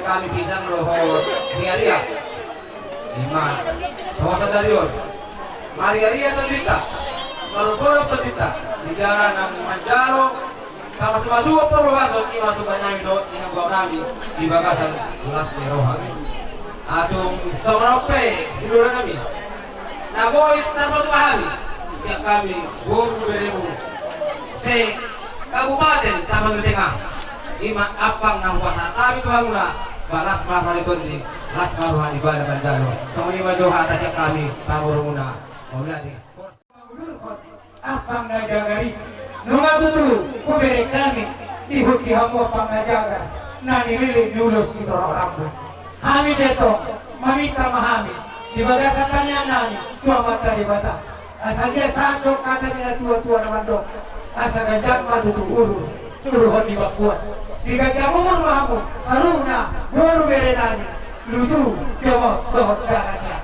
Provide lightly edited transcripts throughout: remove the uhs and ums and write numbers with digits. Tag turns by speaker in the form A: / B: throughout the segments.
A: kami pisang loho ria-ria. Lima. Tawasa dari yon. Maria-ria terdita. Maruporo terdita. Di sana ng Manjalo. Kama sumasuwa po rohason. Ima tukan namin do. Inagaw namin. Di bagasan. Ulas ni rohan. Atong sobrape. Hiluran namin. Naboy narmatu mahami. Siya kami. Guru beremu. Se kabupaten Taman Tengah. Ima apang nang puasa kami Tuhan muna balas marah itu di las maruhan ibadah Banjalo so lima doha atas yang kami pamuru muna maulati
B: apang najagari nunga tutulu kubere kami dihuti hamu apang najaga nani lili nulus itu rambut kami beto mamita mahami di bagasan kanya nani tua mata di bata asal dia sacok kata tidak tua-tua na mandok asal ganjat matutu uru suruhon di bakuan jika kamu mahamu saluna baru berenani lucu jawab dohot darahnya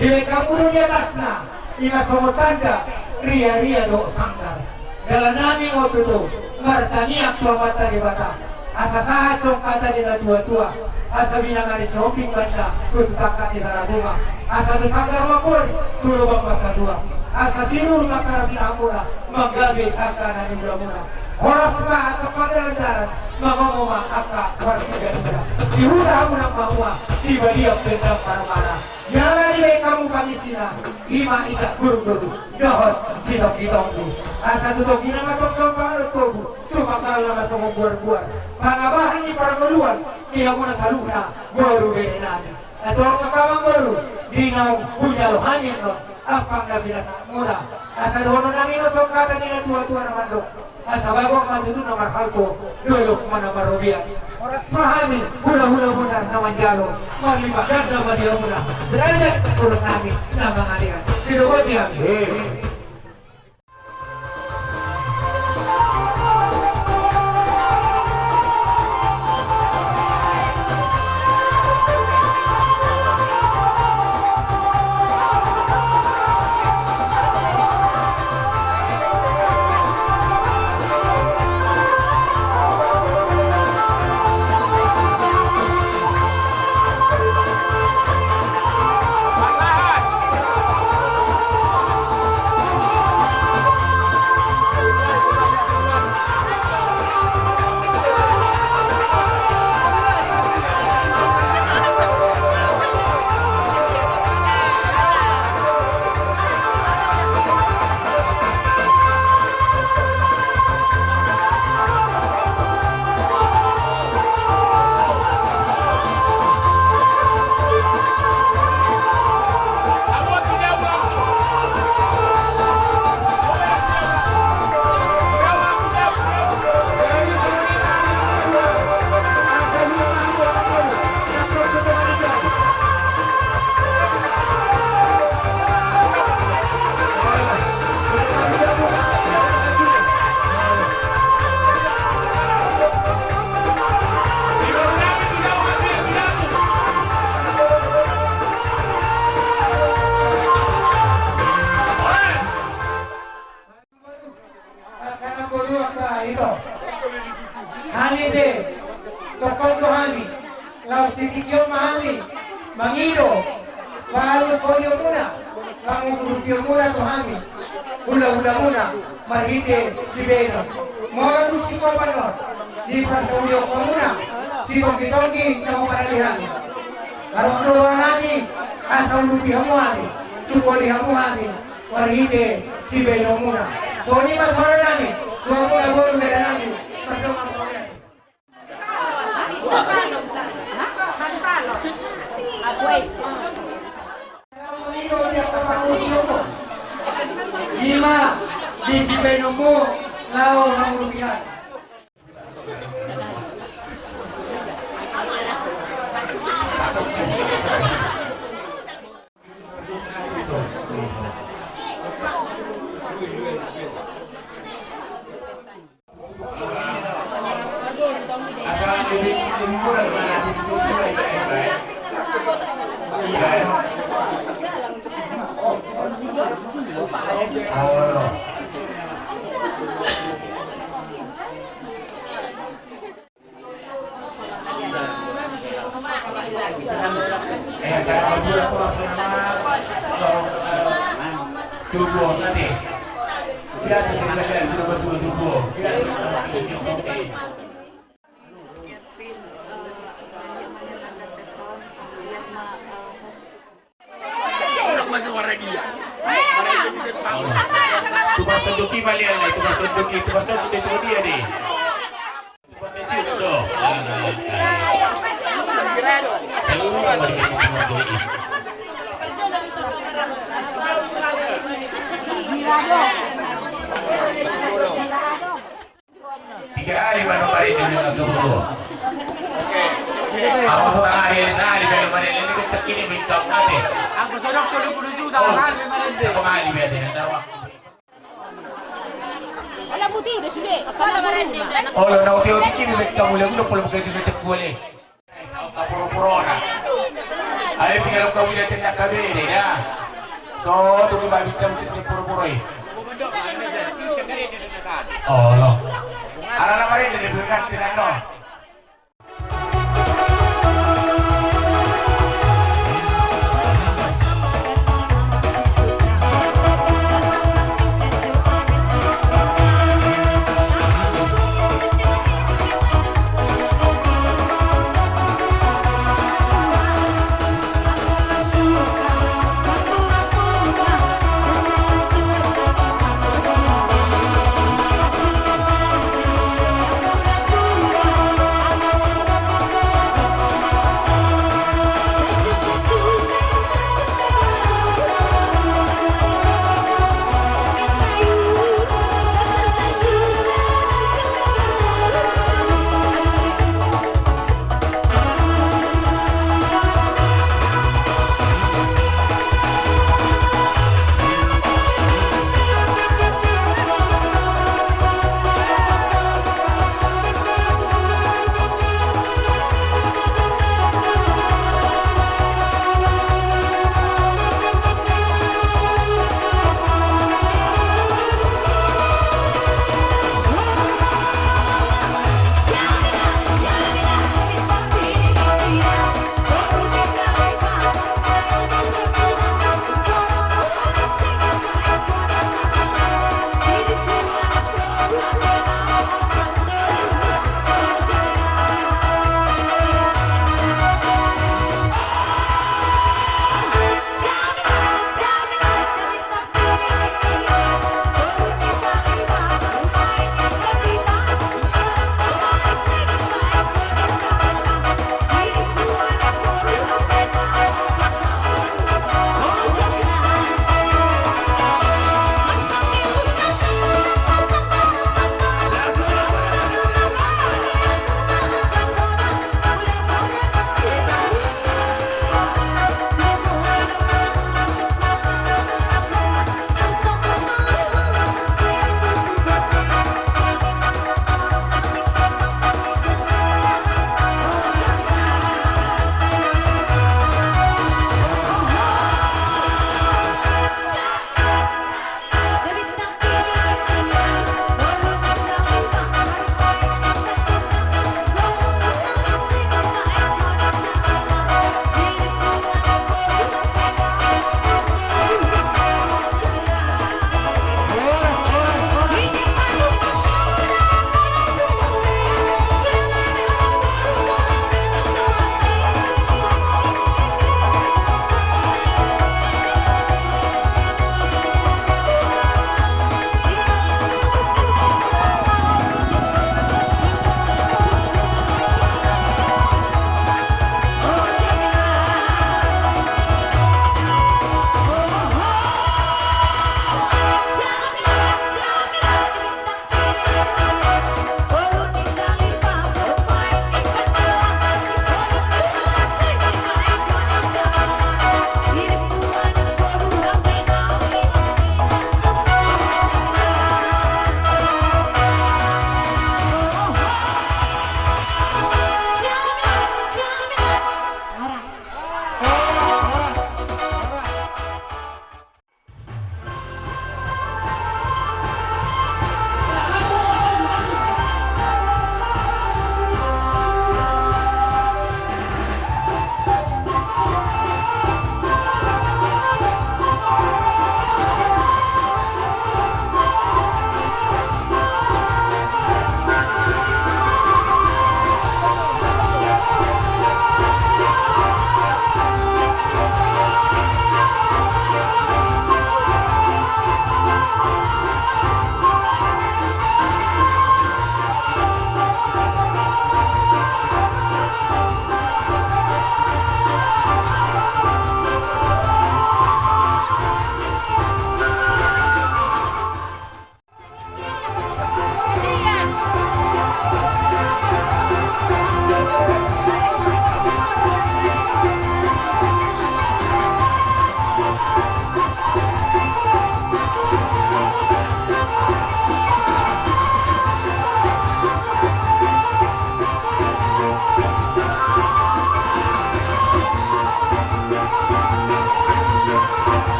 B: di kamu di atasna lima somot tanda ria-ria do sanggar dalam nami waktu itu martaniak tua mata di bata asa sacok kata di tua-tua asa binang ada shopping banda tututangkat di tarabunga asa tu sanggar makul tulubang masa tua asa sinur makara pinamuna manggabi akana ni mula oras ma kepada lantaran mama aka warga negara dihuda aku nak maua tiba dia pendam mana-mana jadi kamu pangisina ima ita guru-guru dohot sitok ditonggu asa tutok ina matok sopa tubuh tu bakal nama songong buar-buar pangabahan ni para meluan dia muna saluna baru berenami atau kapamang baru dingau bujalo hamin no apang nabilat muda asa dohono nami masuk kata nila tua-tua naman do asa bagong matutu na marhalko dulok mana marobian oras pahami hula-hula muna na Manjalo malibagan na Manila muna derajat tulog namin na mga alihan sinugot niya Mangido, baru kolio muna, kamu kurupio muna tuhami, hula-hula muna, marhite si Beno, mora tu si Papanot, di pasulio muna, si Tongki-Tongki kamu paralihan. Kalau keluarani, asal lupi hamuami, tu koli hamuami, marhite si Beno muna. So ini masalah nami, tuh muna baru beda nami, pertama kalian. Lima di si Benomu lau rupiah.
C: tubuh nanti biasa silakan betul tubuh tu pasal doki balik lah, tu pasal doki, tu pasal tu dia curi dia ni. Tu pasal dia tu. Kalau orang balik ke rumah tu ini. Tiga hari baru balik dunia ke Bogor. Aku sudah hari sehari baru balik ini kecek ini bintang nanti.
D: Aku sudah 20 juta hari kemarin.
C: Siapa kali biasanya darah.
E: Wala putih udah sudah. Apa kemarin dia udah.
C: Oh, lo nak uti kimi kamu lagi lo perlu pakai dia cek kuali. Puro-puro na. Ada tinggal kamu lihat nak kabiri dah. So, tu kita bincang kita puro-puro ini. Oh, lo. Ara nama dia diberikan tidak no.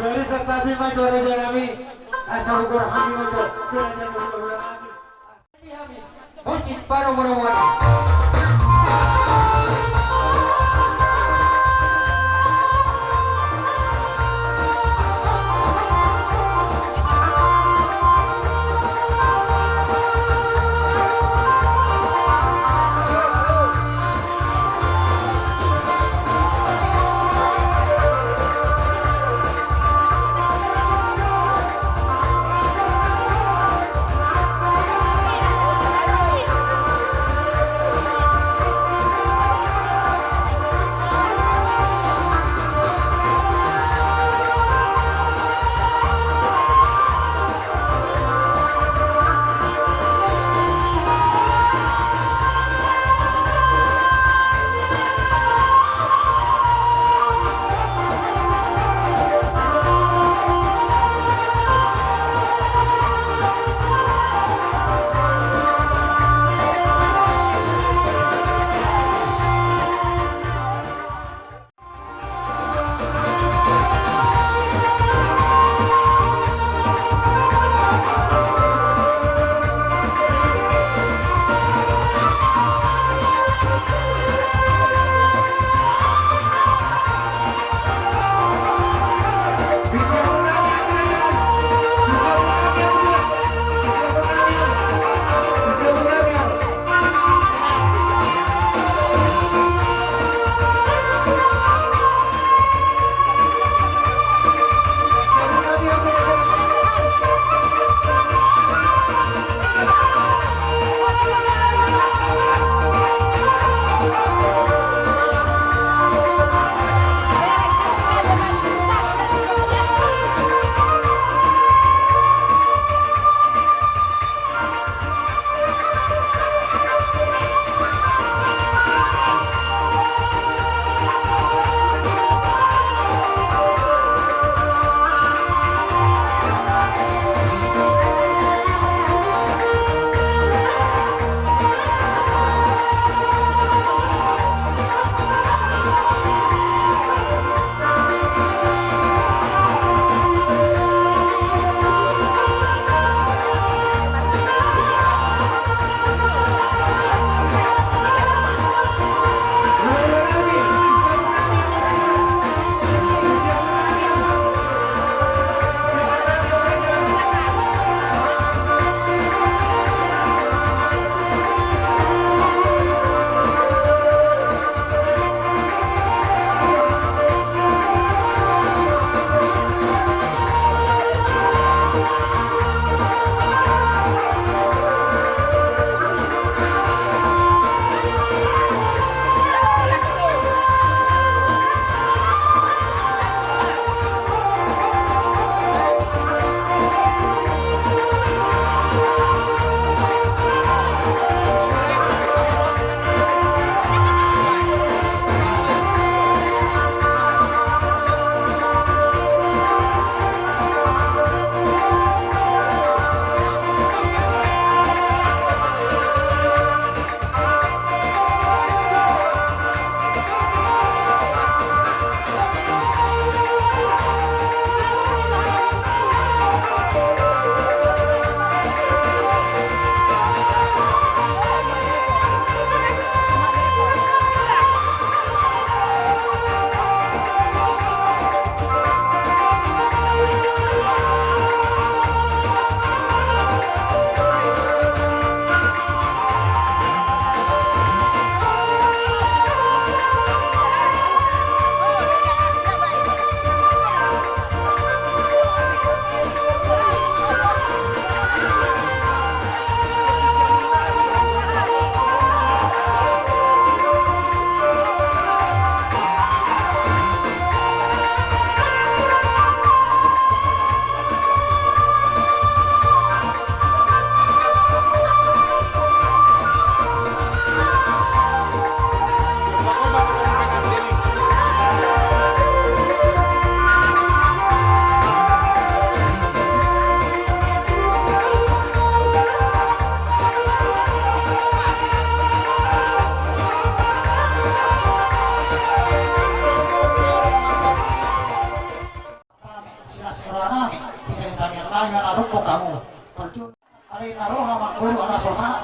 B: Dari serta bima juara kami asal ukur kami mojo sila jatuh bulan kami musik baru menemukan.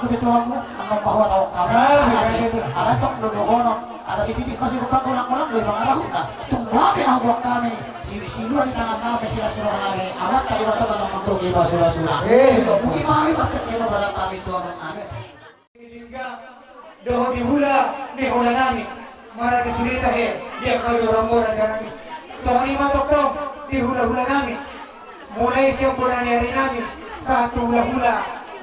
B: begitu kamu anong bahwa tawag kami ada tok dodohono ada si titik masih kulang-kulang dari pangarahuna tungguakin ang buwak kami silu di tangan namin sila kami amat tadi baca batang magtugi ba sila sila mungkin mami bakit kinobala kami tuang namin doho di hula nami mara kesulitan dia kalau orang-orang nami so ni matok dong di hula nami mulai siang bulan hari nami satu hula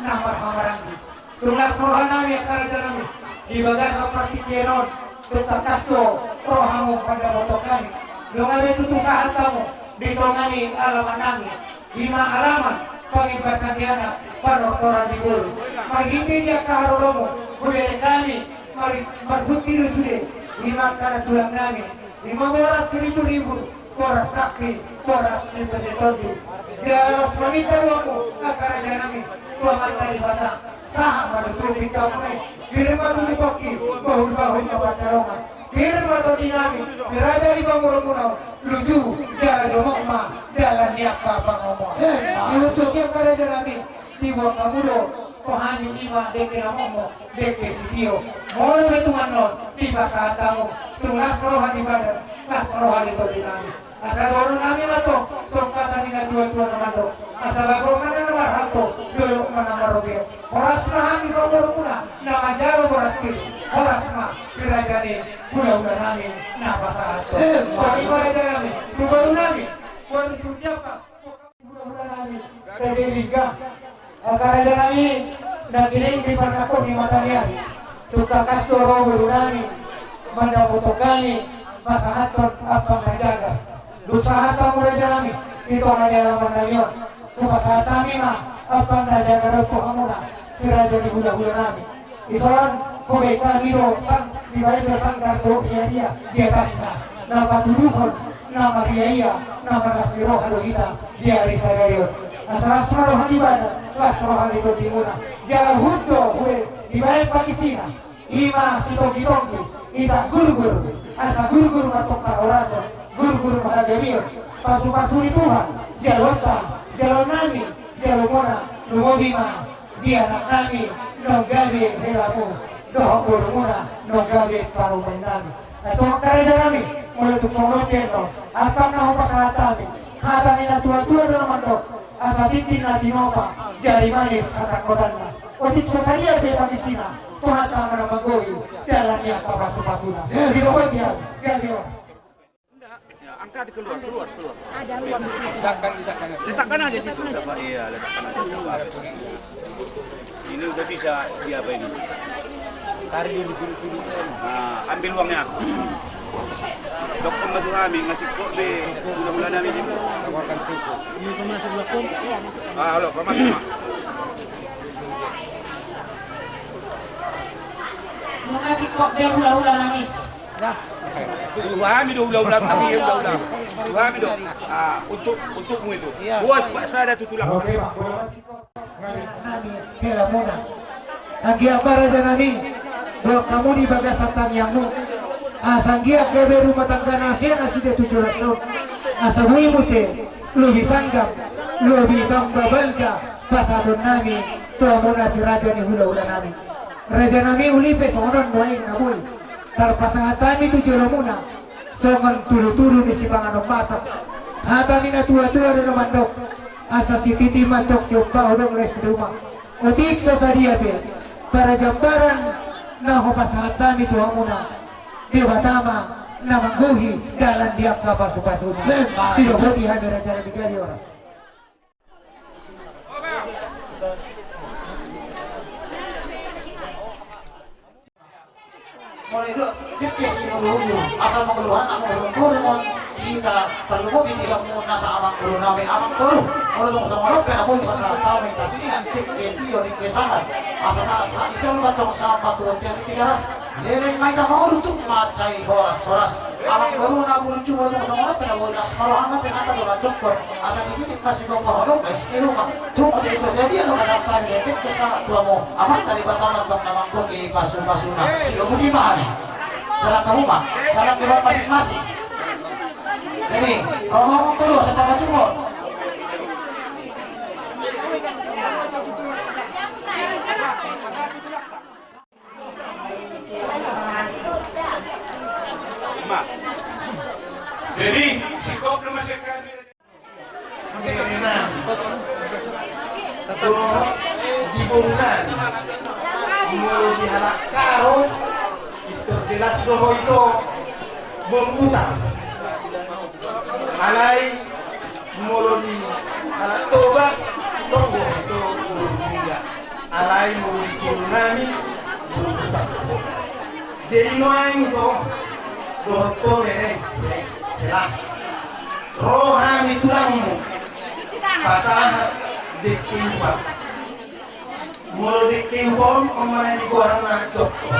B: namar hamarangi tulas rohan nami akaraja nami di bagasa praktikenon tetap kasto rohamu pada motok kami lungabe tutu saat kamu ditongani alaman nami 5 halaman pangibasa diana panoktoran di guru marhiti dia kaharoromu kubere kami marhuti sude 5 kana tulang nami 15.000 boras sakti boras sibedetondi jalas meminta romu akaraja nami tuaman dari batang saham manutubi kamu firma tu dipoki bahul-bahul pacarongan firma tu dinami seraja di bangurung-urung luju jalan jomokma jalan niapa pangomong diutus siap karaja nami tiba kamudo kohani ima deke namomo deke sitio molo betu manon tiba saat kamu tulas rohan di badan las rohan itu dinami asa dorong nami mato sokata dina tua-tua namando asa bago mana namar hanto dulu mana marobe oras mahami pangurung-urung nama jaro boras kiri oras mah kerajaan ulah-ulah nami napa saat itu soal ibadah nami tubaru nami baru sunyapa ulah-ulah nami dari liga kerajaan nami dan diling di parkako di mata lihat tukang kastoro baru nami mana foto kami masahaton apa menjaga dusahat kamu raja nami itu nani alaman namion dusahat kami mah apa menjaga rotu hamuna si raja di hula-hula nami isolan kowe kami do sang di balik sang kartu dia di atasnya nama tuduhon nama riaya nama rasmiro halo kita dia risa dario asaras rohan di badan kelas rohan di timuna jalan hudo kowe di balik pagisina ima sitogi-togi ita guru-guru asa guru-guru matok paraorasa guru-guru mahagamir pasu-pasu di Tuhan jalan nami jalan mona lumobima dia anak nami nogabe helamu dohok guru mona nogabe parumain nami ito makaraja nami mula tuksong keno apa naho pasahat kami hata nina tua-tua na naman do asa titin na tinopa jari manis asa kotan na otik sa saya de pamisina Tuhan tak mana menggoyi dalam yang papasu-pasuna sino ba tiyan gabi
D: Angkat keluar.
E: Ada ruang di situ.
D: Letakkan aja situ. Iya, letakkan aja. Ini udah bisa diapa ini? Cari di sini. Nah, ambil uangnya. Dokter Madurami ngasih kok be bulan-bulan ini tawarkan cukup. Ini kemasuk lakum? Iya, masuk. Halo, kemasuk.
E: Mau kasih kok be ulah-ulah lagi.
D: Nah. Wahami do ulah-ulah nanti ulah-ulah. Wahami do. Untukmu itu. Buat Pak Sada tutulang.
B: Oke, Pak. Nami hela muna. Agi abaraja nami. Bahwa kamu di bagasatan yangmu. Asanggia kebe rumah tangga nasi nasi dia 17 tahun. Asabui muse lebih sanggam, lebih tambah balga pasadon nami. Tua muna si raja ni hula-hula nami. Raja nami ulipe sonon moeng nabui. Tarpasangat kami tujuh muna songon tulu-tulu di sipangan masak hata nina tua-tua dan mandok asa si titi matok siupa odong les rumah otik sasadia be para jambaran naho pasangat kami tuha muna dewa tama na mangguhi dalam diap kapasu-pasuna sino poti hami raja bigali oras mulai itu dipis mengeluh asal mengeluhan aku berkurun kita terlalu tidak mau nasa amang guru nami amang guru kalau dong sama lo pernah pun pasal tahu minta sih nanti kentio di kesangan asal saat itu lu batong sama turun tiang 300 leleng main tak mau untuk macai boras amang guru nabu lucu kalau sama lo pernah mau nas marohangan ternyata dolan dokter asal sedikit kasih kau paham guys di rumah tuh ada itu jadi lo kadang deket kesangan tua mau amat dari bataman dok namang koki pasu-pasuna si lo bagaimana jalan ke rumah jalan ke rumah masing-masing. Jadi, kalau ngomong dulu, saya tambah turun.
D: Ma.
C: Jadi si kop lu masih kami.
B: Kenan. Tuh dibungkan. Mulu dihalak karo. Itu jelas doho itu berutang. Alai mulu di halak tobat. Tunggu itu berutang. Alai mulu di kirunami berutang. Jadi noang itu doho to bere. Jelas. Rohani tulangmu pasahat dikimpa mulu dikimpon omana di gorang na jokko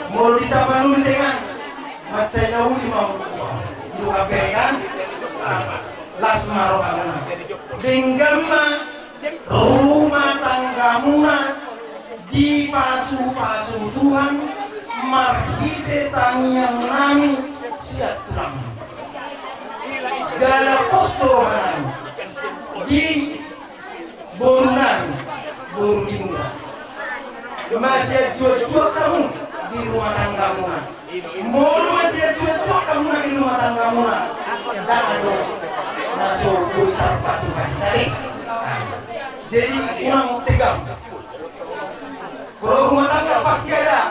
B: mulu ditabalu di tengah macai jauh di mau juga berikan las marohana denggamma rumah tanggamuna di pasu-pasu Tuhan marhide tangian nami siat tulang gala postohan di Borunan, Borudingga. Masih jual-jual kamu di rumah tanggamu. Mulu masih jual-jual kamu di rumah tanggamu. Dan ada masuk putar batu tadi. Jadi kurang tegang. Kalau rumah tangga pasti ada,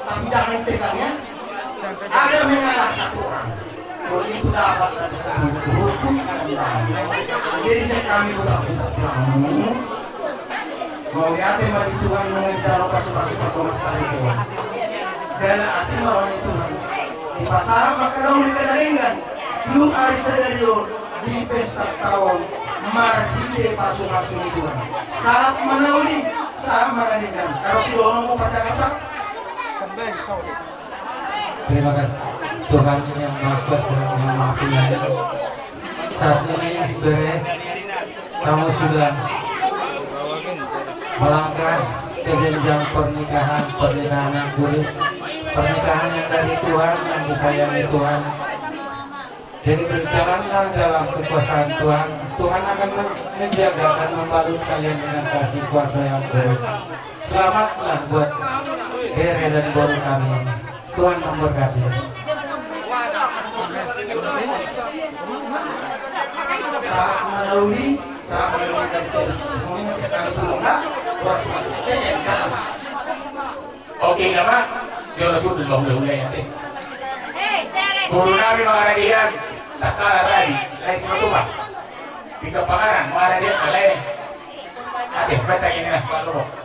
B: tapi jangan tegangnya. Ada mengalah satu orang. Kalau itu dapat dari satu hukum jadi kami buka-buka kamu mau lihat tema di Tuhan mengejar pasukan masuk itu jalan asing orang Tuhan di pasar maka dahulu dikenaringkan yuk hari sedario di pesta tahun marhide pasukan Tuhan saat menauli saat mengaringkan kalau si orang mau baca kata
A: Terima kasih Tuhan yang Maha Kuasa yang Maha Penyayang. Saat ini Bere, kamu sudah melangkah ke jenjang pernikahan yang kudus, pernikahan yang dari Tuhan, yang disayangi Tuhan. Jadi berjalanlah dalam kekuasaan Tuhan. Tuhan akan menjaga dan membalut kalian dengan kasih kuasa yang kudus. Selamatlah buat Bere dan Boru kami. Tuhan memberkati.
B: Saat melalui dari semuanya sekarang tulunglah proses sekarang.
C: Oke, nama Jono sudah bahula-hula ya. Guru nabi mengaradian sakala tadi, lain semua tiga pangaran mengaradian lain. Ate, baca ini lah, Pak Loro.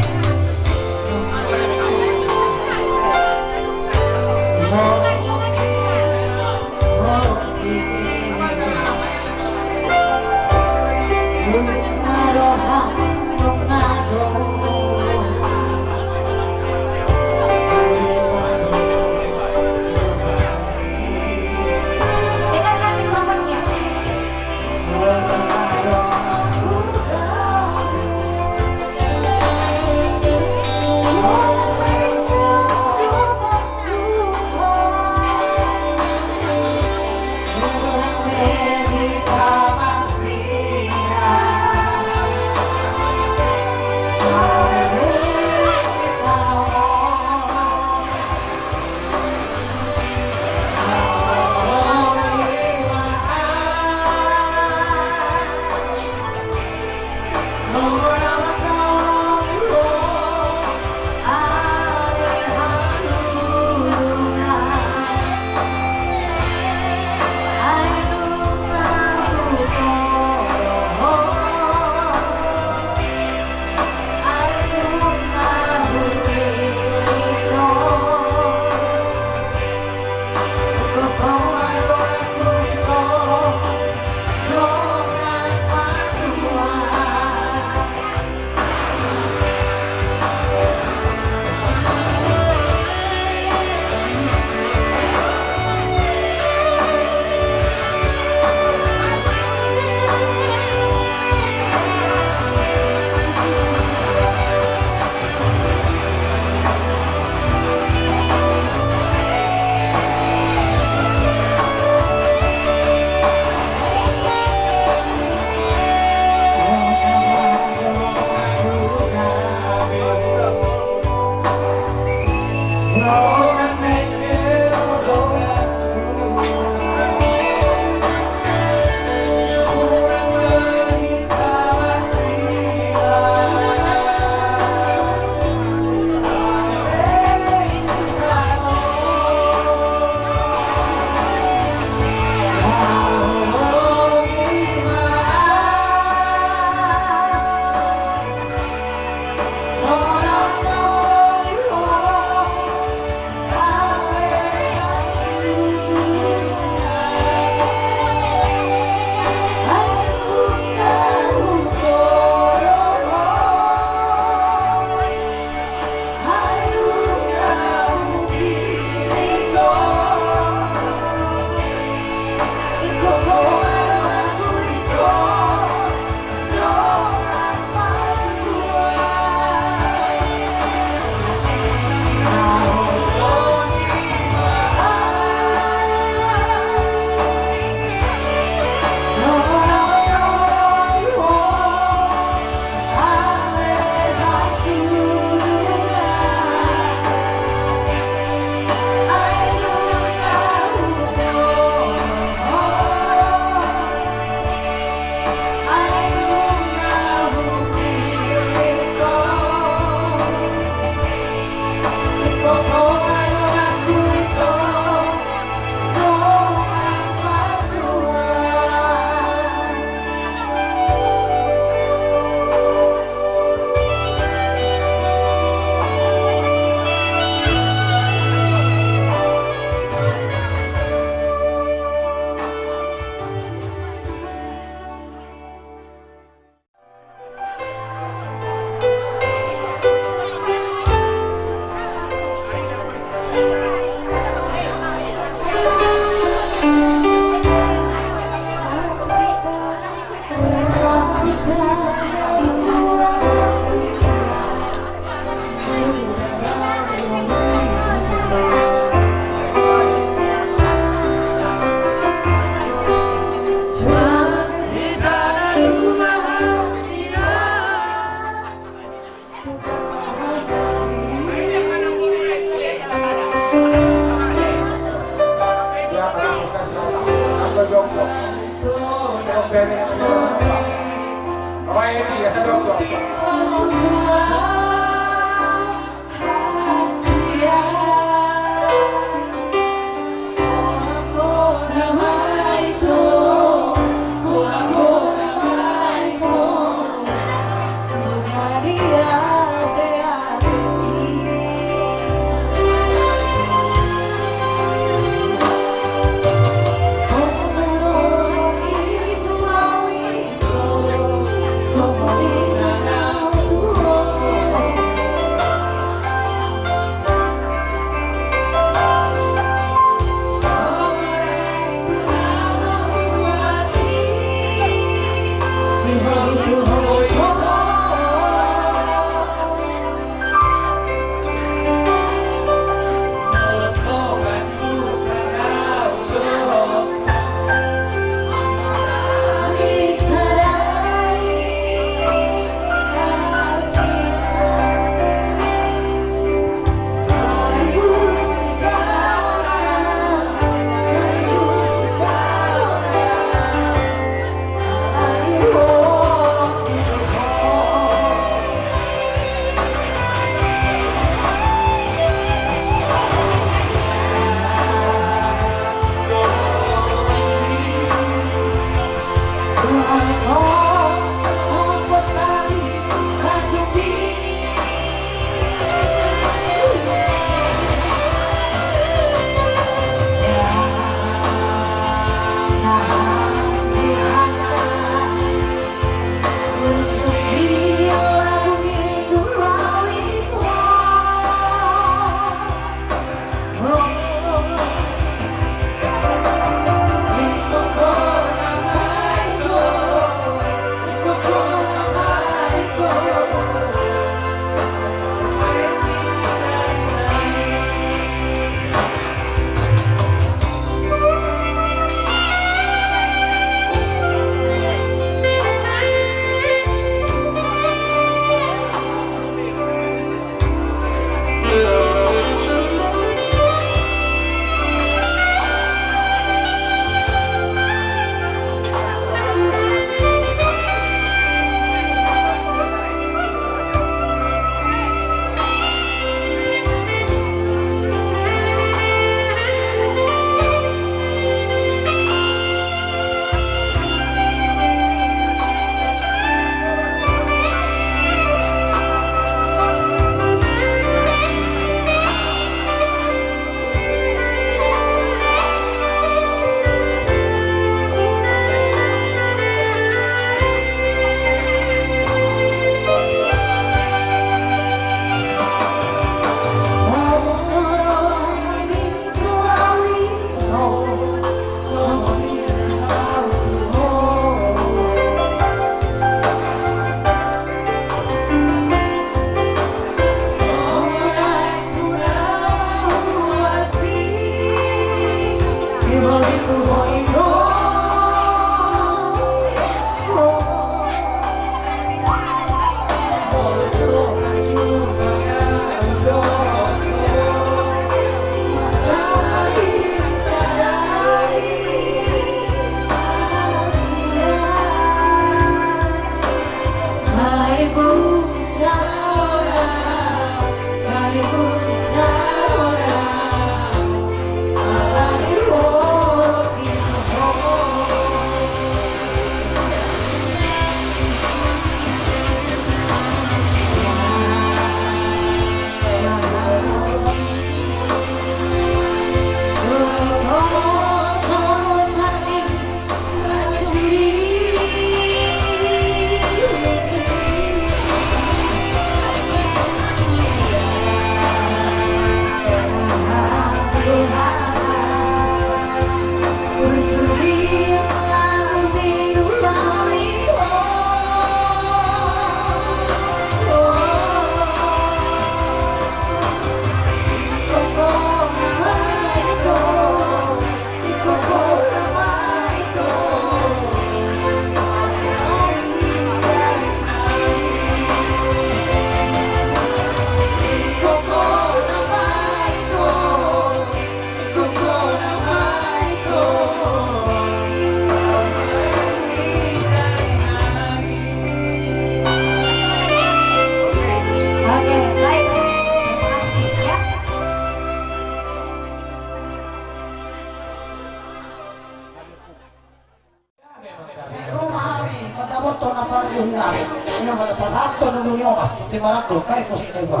B: awas timaran tuh kayak musik dewa.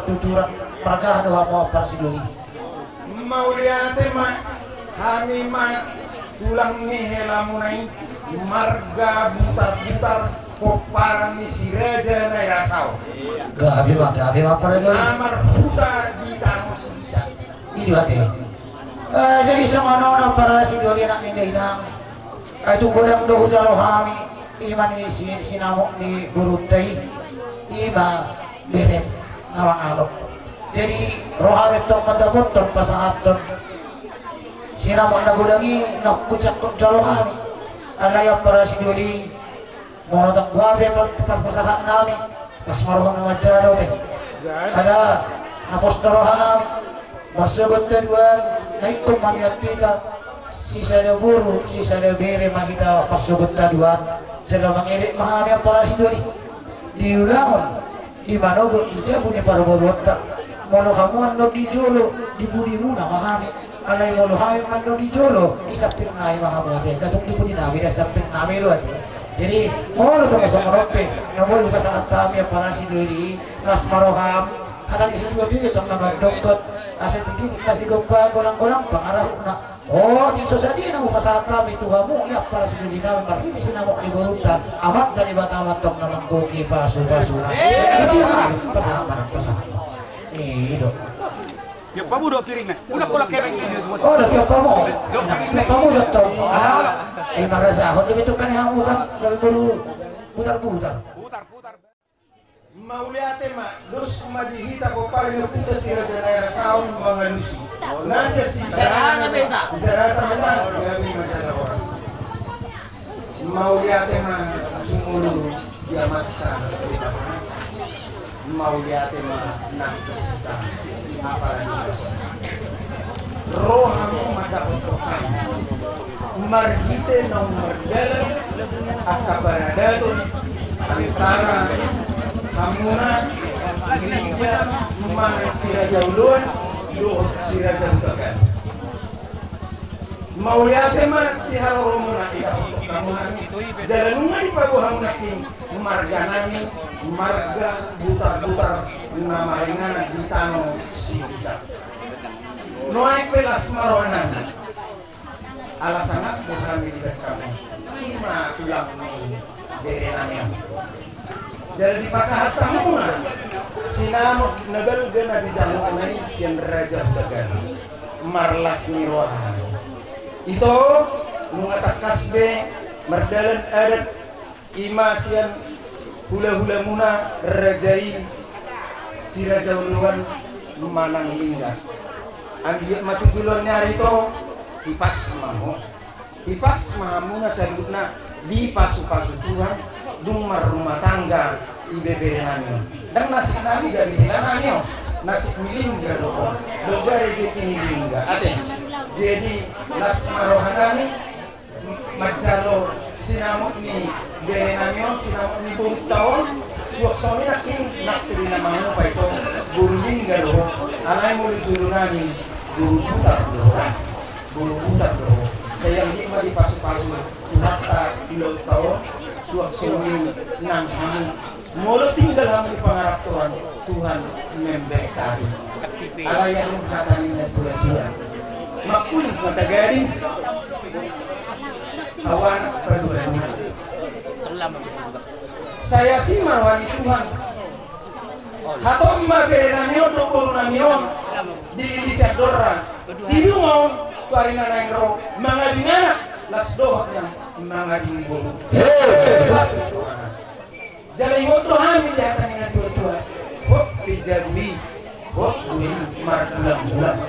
B: Tuturan marga doa mau parsidoli
F: mau lihat mah kami mah tulang helamunai marga butar-butar koparan ni si raja na rasau
B: gabi mah paradoli
F: amar huta di tanah sisa
B: ini hati jadi semono para sidoli nak indah itu godang doh jalo kami iman ini sinamok ni burutai iba berem awang alok jadi rohawet tong mandapot tong pasangaton sinamon na gudangi nakucak kong jalohan alaya para siduli monotang guabe perpasahan nami pas marohang na masyado teh ada napostorohan nami masagot na duwan naikong maniat kita sisa na buru sisa na bere makita masagot na duwan sila mangilik mahami ang para siduli diulangon di mana gue dijabu nih para borota molo kamuan no dijolo di budi muna mahami alai molo hai man no dijolo isapin nai mahamu ate katung di budi nabi dah sapin nami lu ate jadi molo tuh masuk merope nomor buka sangat kami para si doli nas maroham kata di situ dia tong nama dokter aset ini masih gempa golang-golang pangarah na oh di sosadi na masalah kami itu kamu ya para si doli nabi berarti di sinamok di borota amat dari batamat tong nama koki pasu-pasu pasaman itu
D: Ya kamu udah piring nih. Udah kolak kereng ini.
B: oh udah tiap kamu jatuh merasa aku begitu kan kamu kan dari baru putar-putar
F: mau lihat mah dus madihita koparan kita si raja na rasau mengalusi nasi si cara tamata kami macam oras mau lihat mah sumuru dia mata mau lihat mah nak kita apa lagi rohamu mada untuk kami marhite nomor dalam akabaradun antara hamuna lingga mana siraja uluan lo siraja utakan mau lihat mas tihara romuna kita untuk kamu kami jalanungan di pagu hamuna king marga nami marga butar-butar nama ringan di tanah si bisa noai pelas maronan alasan aku kami di kamu lima tulang nih dari nami jadi di pasahat tamuna sinamok nagal gana di jalan nai sian raja dagan marlas nirohan itu mengatakan kasbe merdalan adat ima sian hula-hula muna rajai si raja uluan manang lingga anggiat mati duluan nyari to hipas mahamuna sabutna di pasu-pasu Tuhan dumar rumah tangga ibebere nanyo dan nasi nami gak bihilan nanyo nasi milim gak doko dogari kiki milim gak ate jadi nas marohanami majalo sinamok ni bere nanyo sinamok ni buruk tahun suaksoni nakin nakpili na mga pa ito buruling gak doko alay mo ditulo nani burubutak doko sayang di ma di pasu-pasu tuhata ilog tahun suaksoni nang hamu molo tinggal kami pangaratuan Tuhan memberkati alayan hatani na Tuhan makulit na tagari awan paduan saya si marwani Tuhan hatong mabere namion do puru namion dilidikat dora tidu mau karina nangro mga bingana las dohot yang mga bingburu jadi moto kami di hati dengan tua-tua hop pijabui hop bui marbulang-bulang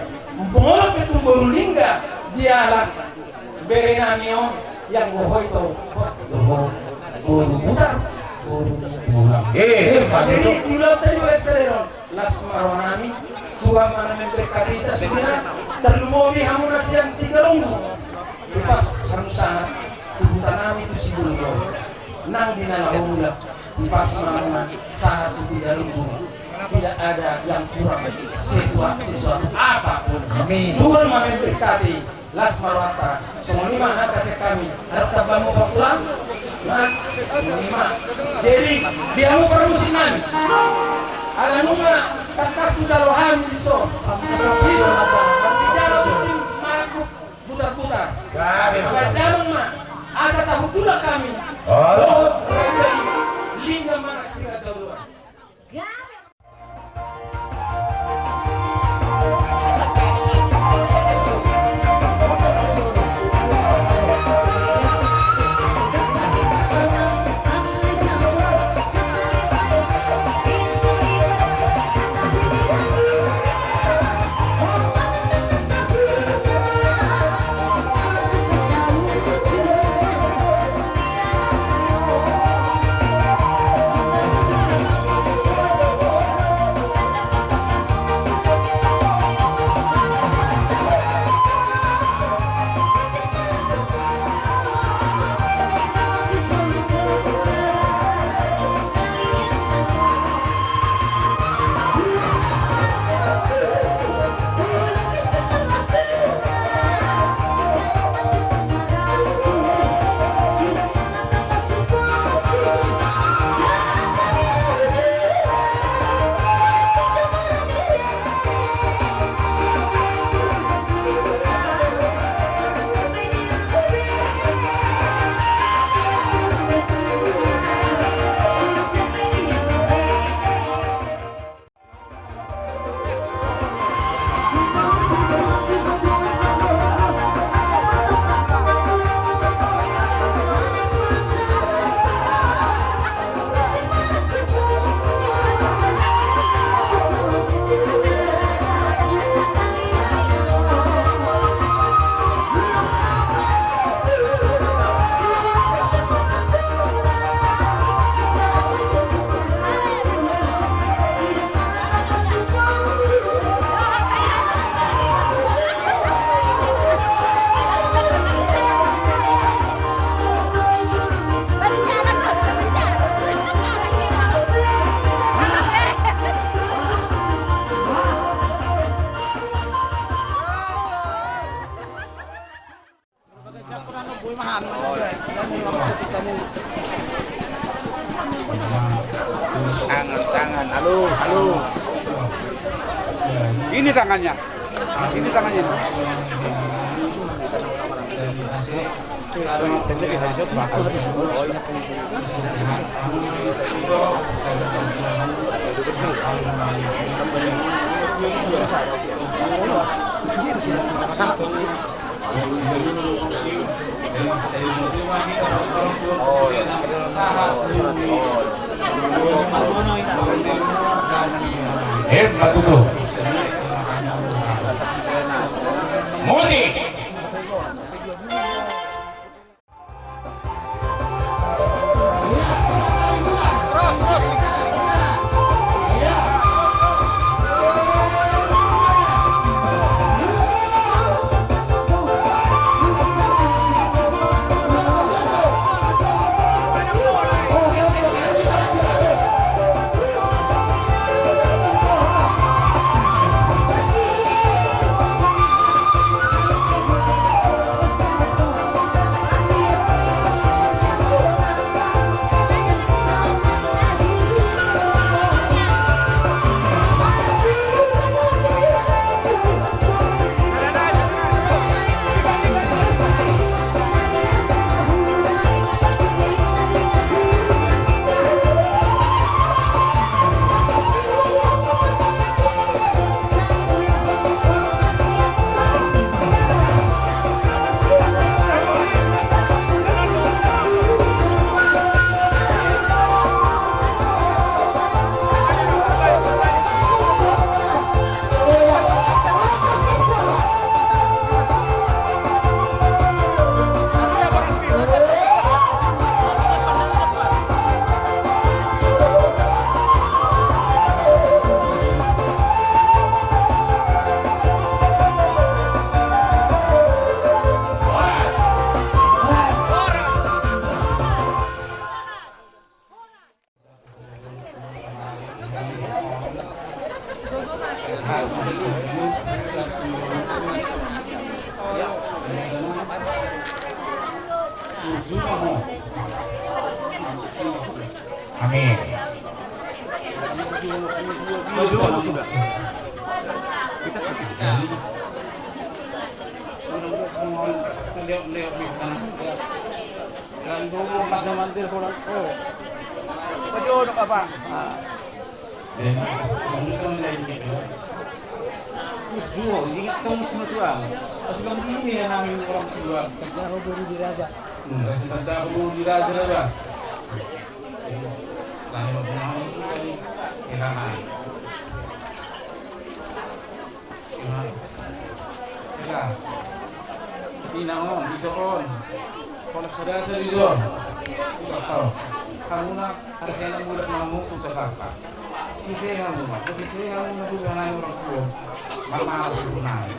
F: bolok itu baru lingga dialah berenamio yang bohoi to hop bohoi buru butar buru
C: pulang.
F: Jadi di laut tadi Westerero, las marwanami, Tuhan mana memberkati kita semua. Terlumomi hamun nasian tiga longgu. Lepas harus sangat tubuh tanami itu si bulgo. Nang dinalahumula di pas mana saat tiga longgu. Tidak ada yang kurang sesuatu apapun.
B: Amin.
F: Tuhan mana memberkati las marwata. Semua ini mah kasih kami. Harap tabamu waktulah. Nah, jadi dia mau permusin nami. Ada nunga kakak sudah rohani di so. Itu macam nanti jalan itu makuk putar-putar. Padahal mah asa sahudula kami. Oh, jadi lingga mana sih jauh luar.
D: Tangan, halus. Ini tangannya. Ini tangannya.
C: Matuto. Musik. Amin.
D: Pajodoh ka pa. Ingat kamu semua tuang. Tapi kamu ini yang namin orang tuang. Tanda dulu diraja. Tanda dulu diraja lah. Lain mau ini kailangan. Ya. Inaon, itoon. Kalau sudah serius, tidak tahu. Kamu nak harganya mudah mau untuk apa? Sisi kamu, tapi sisi kamu nak juga naik orang tua. Mama harus naik.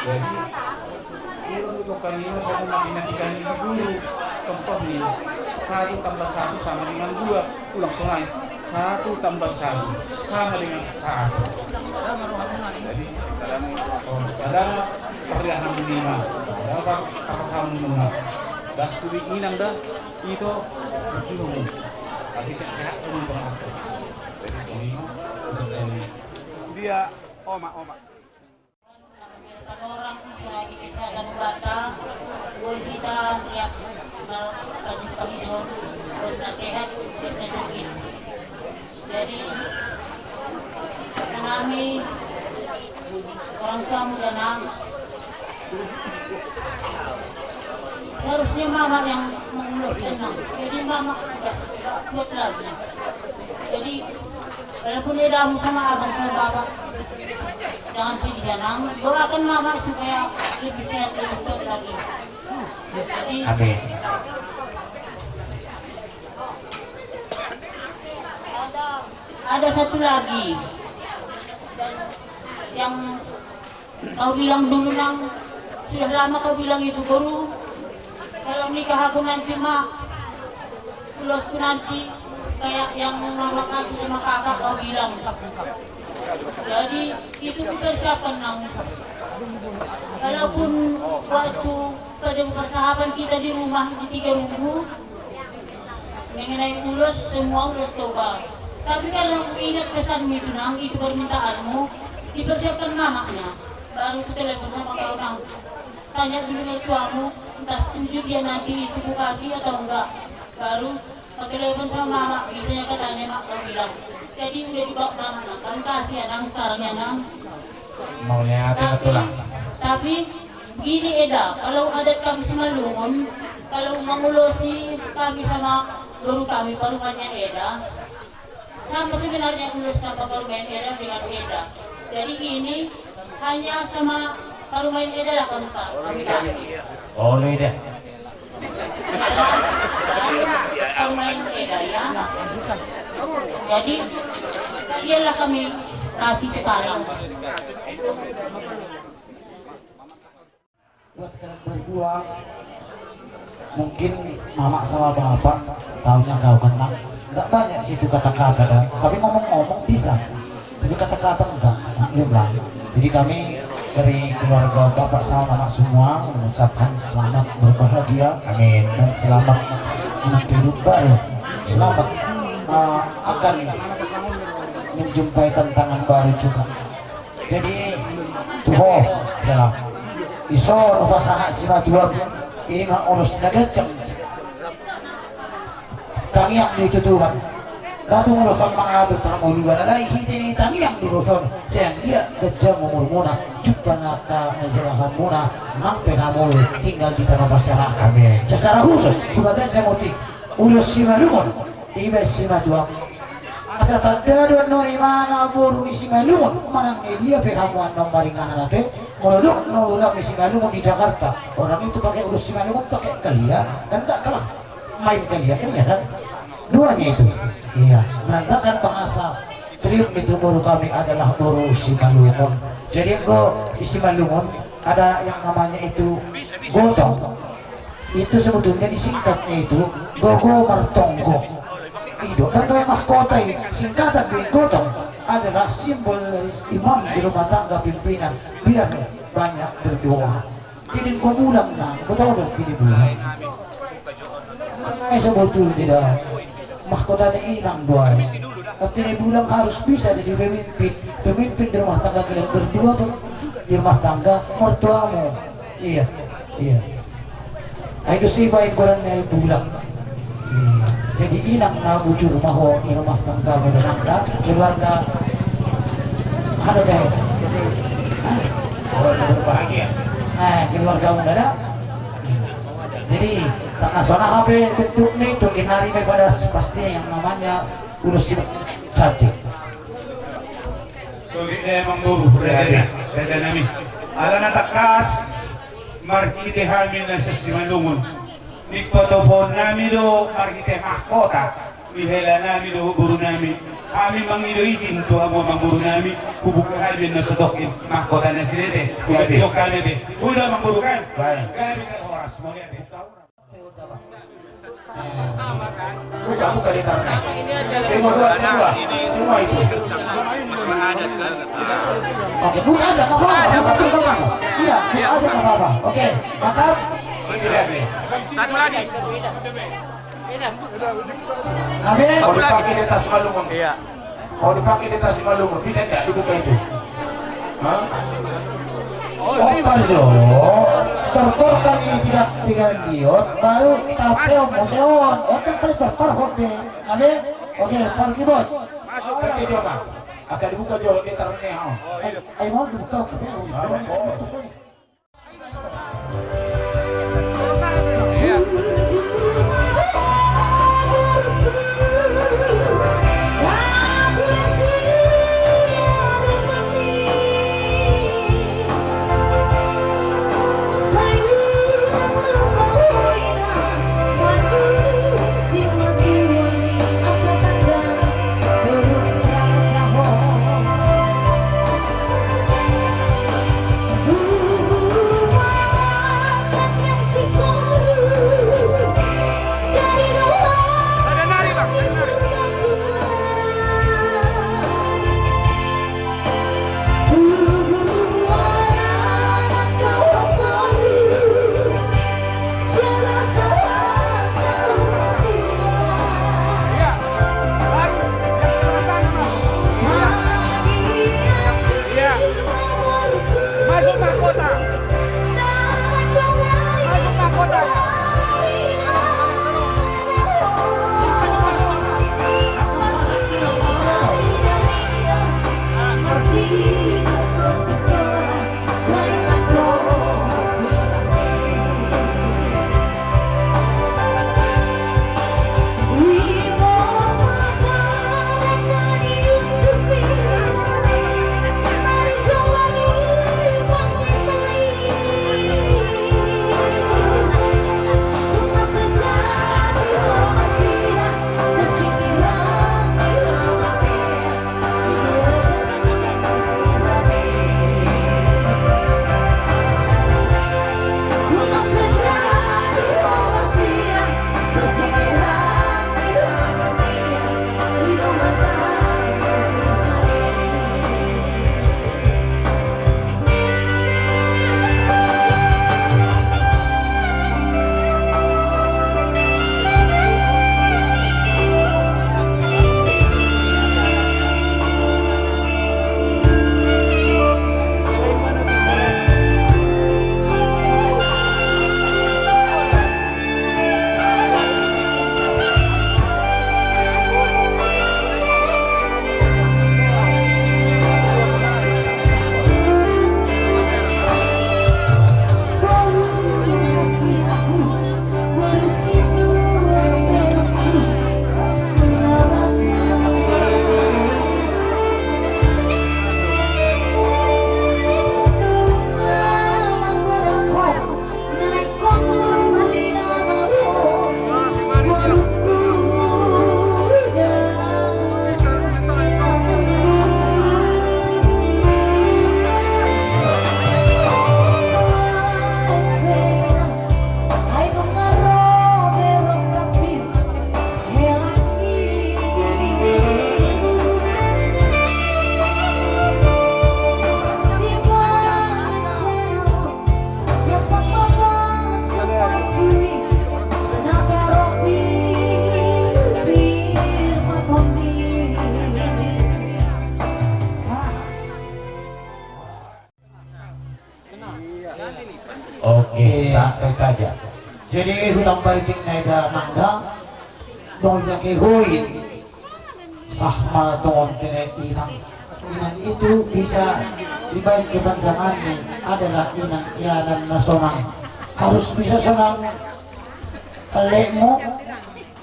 D: Jadi, ini untuk kanino saya mengingatkan ibu guru tempat ini 1 tambah 1 sama dengan 2 ulang sungai 1 tambah 1 sama dengan 1. Jadi, kadang perlihatkan lima. Dapat apa kamu menang? Das kubik inang dah itu berjuang. Tapi sehat pun berarti. Dia oma.
E: Orang lagi kesehatan bata, buat kita tiap kasih pangidon, buat nasihat, buat nasihat. Jadi kami orang tua muda nang harusnya mama yang mengurus nang. Jadi mama udah kuat lagi. Jadi walaupun edamu sama abang sama bapak, jangan sedih janang, doakan mama supaya lebih sehat, lebih kuat lagi. Jadi
C: Amin.
E: ada satu lagi yang kau bilang dulu nang, sudah lama kau bilang itu guru, kalau nikah aku nanti mak, ulosku nanti kayak yang mama kasih sama kakak kau bilang. Jadi itu persiapan nang. Walaupun waktu pada persahaban kita di rumah di 3 minggu mengenai ulos, semua ulos coba. Tapi karena aku ingat pesanmu itu nang, itu permintaanmu, dipersiapkan mamanya. Baru aku telepon sama kau nang, tanya dulu mertuamu, entah setuju dia nanti itu ku kasih atau enggak. Baru aku telepon sama mama, biasanya katanya mak kau bilang. Jadi udah dibawa mama nang, kami kasih ya nang sekarang ya nang.
C: Mau lihatin betul lah.
E: Tapi begini Eda, kalau adat kami Simalungun, kalau mengulosi kami sama guru kami parumannya Eda, sama sebenarnya ulus sama parumahan Eda dengan Eda. Jadi ini hanya sama parumahan Eda lah kami kasih.
C: Boleh deh.
E: Parumahan Eda ya. Jadi kalianlah kami kasih sekarang.
G: Buat kalian berdua, mungkin mama sama bapak tahunya kau kenal. Enggak banyak di situ kata-kata kan, tapi ngomong-ngomong bisa. Tapi kata-kata enggak, belum lah. Jadi kami dari keluarga bapak sama mama semua mengucapkan selamat berbahagia, amin, dan selamat menuju hidup baru. Selamat akan menjumpai tantangan baru juga. Jadi tuh adalah iso pasangan si matuang ini mah urus nagacang tangiang itu Tuhan lalu ngurusan mengatur permuluan ada ini tangiang diurusan sayang dia gajah mumur-muna juga naka ngejelakan muna nampe kamu tinggal kita masyarakat kami secara khusus bukan saya motif ulus si malungon ibas si matuang asal tanda doan nori mana buru si malungon manang dia pekamuan nombaringan natin Morodok ulang di Simalungun di Jakarta, orang itu pakai urus Simalungun pakai kalia kan tak kalah main kalia kan ya kan, duanya itu iya menandakan bahasa trium itu baru kami adalah baru Simalungun. Jadi di Simalungun ada yang namanya itu gotong, itu sebetulnya disingkatnya itu gogo martonggo itu dan kayak mahkota singkatan dari gotong adalah adalah simbol dari imam di rumah tangga pimpinan, biar banyak berdoa. Jadi kau bulan na, betul betul tidak bulan. Saya betul tidak. Mahkota ni inang doa. Tapi ini bulan harus bisa jadi pemimpin di rumah tangga kalian berdua di rumah tangga mertuamu. Iya, iya. Itu sih baik bulannya bulan. Jadi inang na bujur maho di rumah tangga menangga keluarga ada deh.
C: Berbahagia.
G: Keluarga ada. Jadi tak nasional HP bentuk nih itu kinari pada pastinya yang namanya urus cantik.
D: So emang buru berada nami. Ala natakas markite hamin na sa Simanlungon. Nagpatopon namin do markite mahkota. Mihela namin do buru namin. Kami mangido izin to amo mangguru namin. Kubuka hamin na sa dokin mahkota na silete. Kubuka kami de. Udah manggurukan. Kami kan oras mo lihat.
C: Buka di tanah. Semua itu.
A: Masalah adat kan.
G: Oke, buka aja nggak apa-apa. Buka. Iya, buka aja nggak apa-apa. Oke, mantap.
C: Ini lihat nih.
A: Satu lagi.
G: Amin.
C: Mau dipakai di tas Malungun.
A: Iya.
C: Mau dipakai di tas Malungun. Bisa nggak dibuka itu? Hah?
G: Oh, Parjo, terkorkan ini tidak diot, baru tapeo museon. Otak paling terkorkan deh. Amin. Oke, pergi bot.
C: Masuk berarti dia mah. Asal dibuka jauh di internetnya.
G: Ayo mau dibuka.
H: Ooh.
G: Jadi hutang baitik na ida nangda dong kegoin sahma tong inang. Inang itu bisa dibayar kebanjangan nih adalah inang ianan nasional. Harus bisa senang kalemu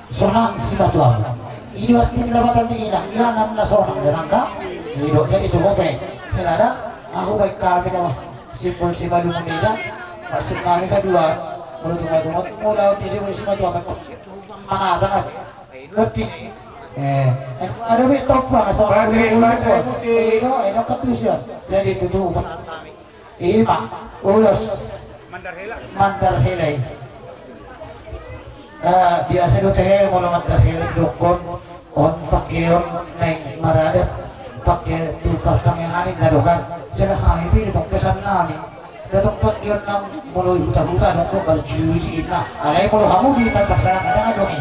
G: senang si batuang. Ini arti kelabatan di inang ianan nasional derangka. Hidup jadi itu kope. Hilada aku baik kami nama simpul si badu menida masuk kami kedua menurut tungat mulai di simpul si badu apa mana tanah lebih ada wit topang seorang itu ketusian jadi tutup ima ulos mandar helai biasa do teh kalau mandar helai dokon on pakeon naik maradat pakai tukar tang yang aneh nadokan jadi hari ini pesan nami datang pakeon nang mulai hutan-hutan untuk berjuji nah alai kalau kamu di tanpa serang dengan doni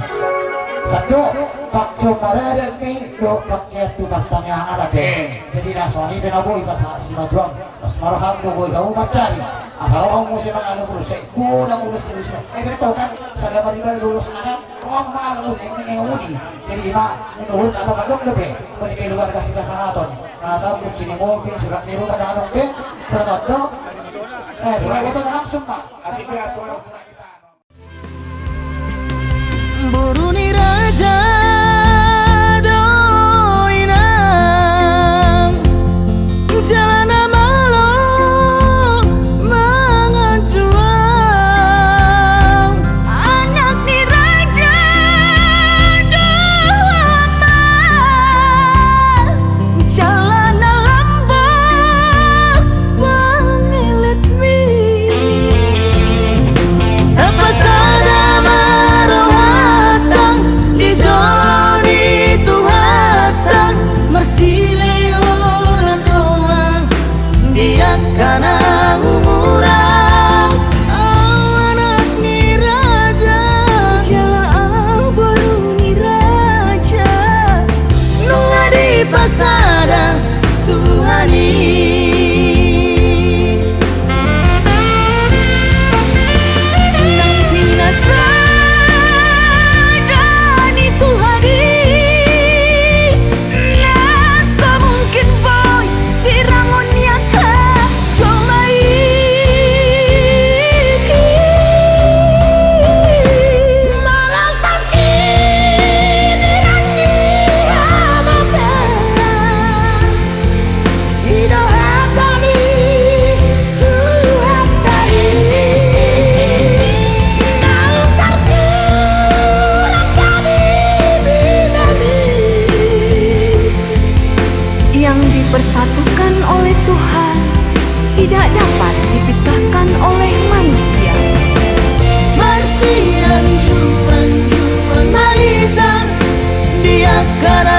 G: satu pakai maradat nih do pakai tukar tang yang ada deh jadi langsung ini penaboy pas simat doang pas maraham do boy kamu mencari asal kamu mesti mengalir terus saya kurang urus terus kenapa kan saya beribadah lulus anak orang malu yang ngudi jadi mak menurut atau kadang lebih menikah luar kasih kesehatan atau kucing mobil surat niru kadang-kadang ben tertentu surat itu langsung pak
H: Buruni raja doinang jalan amalo mengajuang anak ni raja doama jalan lambang mengilit mi terpesona marawatang di joni tuhatang mersile orang doang dia kana umurang anak ni raja jala baru ni raja nunga di pasada Tuhani nang pinasa dani Tuhani nasa mungkin boy sirangonnya ka comai malah saksi nirangi hamatan idohatani tuhatani nang tersuratani binani yang dipersatukan oleh Tuhan tidak dapat dipisahkan oleh manusia. Marsian juan juan maitang dia karena